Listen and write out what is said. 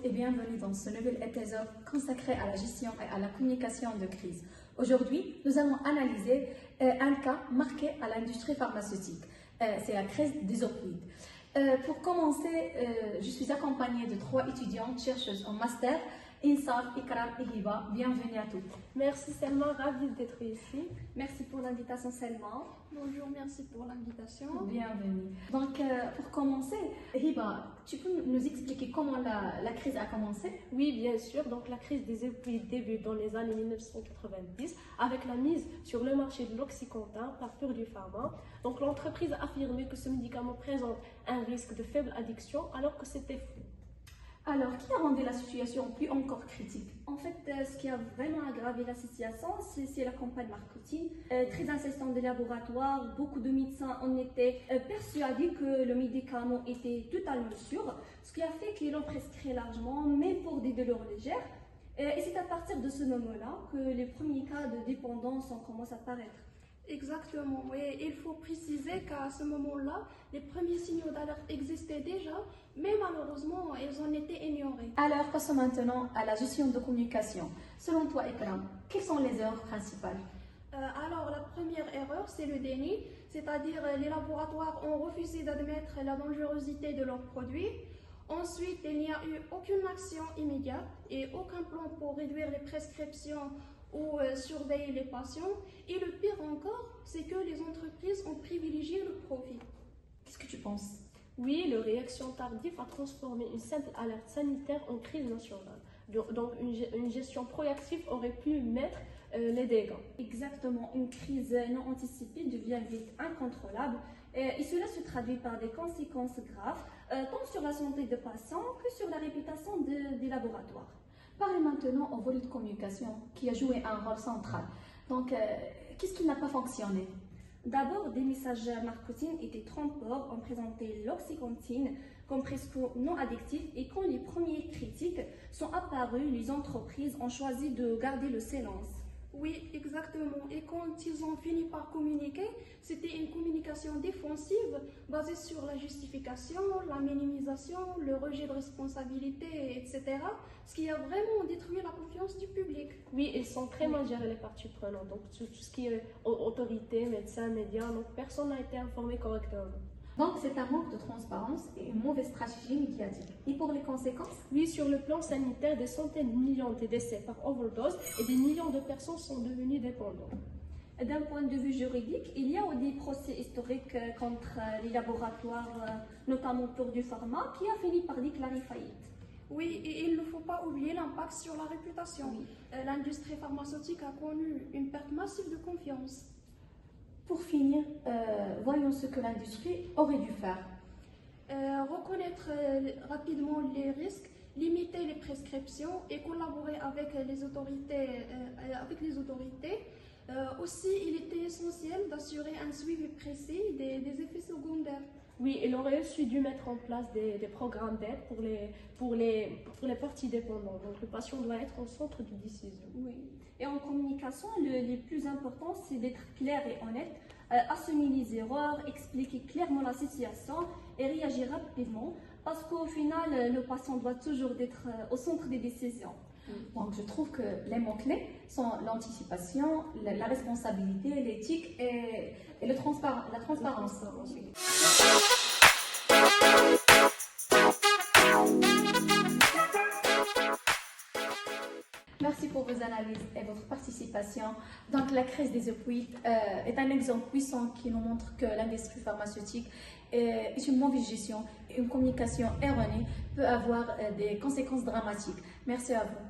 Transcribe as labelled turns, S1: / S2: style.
S1: et bienvenue dans ce nouvel épisode consacré à la gestion et à la communication de crise. Aujourd'hui, nous allons analyser un cas marqué à l'industrie pharmaceutique. C'est la crise des opioïdes. Pour commencer, je suis accompagnée de 3 étudiantes chercheuses en master, Insaf, Ikram et Hiba. Bienvenue à toutes.
S2: Merci Selma, ravie d'être ici.
S3: Merci pour l'invitation Selma.
S2: Bonjour, merci pour l'invitation.
S1: Bienvenue. Donc, pour commencer, Hiba, tu peux nous expliquer comment la crise a commencé?
S2: Oui, bien sûr. Donc, la crise des opioïdes débute dans les années 1990 avec la mise sur le marché de l'Oxycontin par Purdue Pharma. Donc, l'entreprise a affirmé que ce médicament présente un risque de faible addiction alors que c'était faux.
S1: Alors, qui a rendu la situation plus encore critique?
S3: En fait, ce qui a vraiment aggravé la situation, c'est la campagne marketing. Très insistante des laboratoires, beaucoup de médecins en étaient persuadés que le médicament était totalement sûr, ce qui a fait qu'ils l'ont prescrit largement, même pour des douleurs légères. Et c'est à partir de ce moment-là que les premiers cas de dépendance ont commencé à apparaître.
S4: Exactement, oui. Il faut préciser qu'à ce moment-là, les premiers signaux d'alerte existaient déjà, mais malheureusement, ils ont été ignorés.
S1: Alors, passons maintenant à la gestion de communication. Selon toi, Ikram, quelles sont les erreurs principales?
S4: Alors, la première erreur, c'est le déni, c'est-à-dire les laboratoires ont refusé d'admettre la dangerosité de leurs produits. Ensuite, il n'y a eu aucune action immédiate et aucun plan pour réduire les prescriptions ou surveiller les patients. Et le pire encore, c'est que les entreprises ont privilégié le profit.
S1: Qu'est-ce que tu penses?
S2: Oui, la réaction tardive a transformé une simple alerte sanitaire en crise nationale. Donc, une gestion proactive aurait pu mettre les dégâts.
S3: Exactement, une crise non anticipée devient vite incontrôlable et cela se traduit par des conséquences graves, tant sur la santé des patients que sur la réputation des laboratoires.
S1: Parlons maintenant au volet de communication qui a joué un rôle central. Donc, qu'est-ce qui n'a pas fonctionné?
S3: D'abord, des messages marketing étaient trompeurs. On présentait l'oxycontin comme presque non addictif et quand les premières critiques sont apparues, les entreprises ont choisi de garder le silence.
S4: Oui, exactement. Et quand ils ont fini par communiquer, c'était une communication défensive basée sur la justification, la minimisation, le rejet de responsabilité, etc. Ce qui a vraiment détruit la confiance du public.
S2: Oui, ils sont très mal gérés les parties prenantes. Donc, tout ce qui est autorité, médecins, médias, donc personne n'a été informé correctement.
S1: Donc, c'est un manque de transparence et une mauvaise stratégie médiatique. Et pour les conséquences?
S2: Oui, sur le plan sanitaire, des centaines de millions de décès par overdose et des millions de personnes sont devenues dépendantes.
S3: D'un point de vue juridique, il y a des procès historiques contre les laboratoires, notamment Purdue Pharma, qui a fini par déclarer faillite.
S4: Oui, et il ne faut pas oublier l'impact sur la réputation.
S3: Oui.
S4: L'industrie pharmaceutique a connu une perte massive de confiance.
S1: Pour finir, voyons ce que l'industrie aurait dû faire.
S4: Reconnaître rapidement les risques, limiter les prescriptions et collaborer avec les autorités. Aussi, il était essentiel d'assurer un suivi précis des effets secondaires.
S2: Oui, il aurait aussi dû mettre en place des programmes d'aide pour les parties dépendantes. Donc, le patient doit être au centre de décision.
S3: Oui. Et en communication, le plus important, c'est d'être clair et honnête, assumer les erreurs, expliquer clairement la situation et réagir rapidement, parce qu'au final, le patient doit toujours être au centre des décisions.
S1: Donc, je trouve que les mots-clés sont l'anticipation, la responsabilité, l'éthique et la transparence. Merci pour vos analyses et votre participation. Donc, la crise des opioïdes est un exemple puissant qui nous montre que l'industrie pharmaceutique est une mauvaise gestion et une communication erronée peut avoir des conséquences dramatiques. Merci à vous.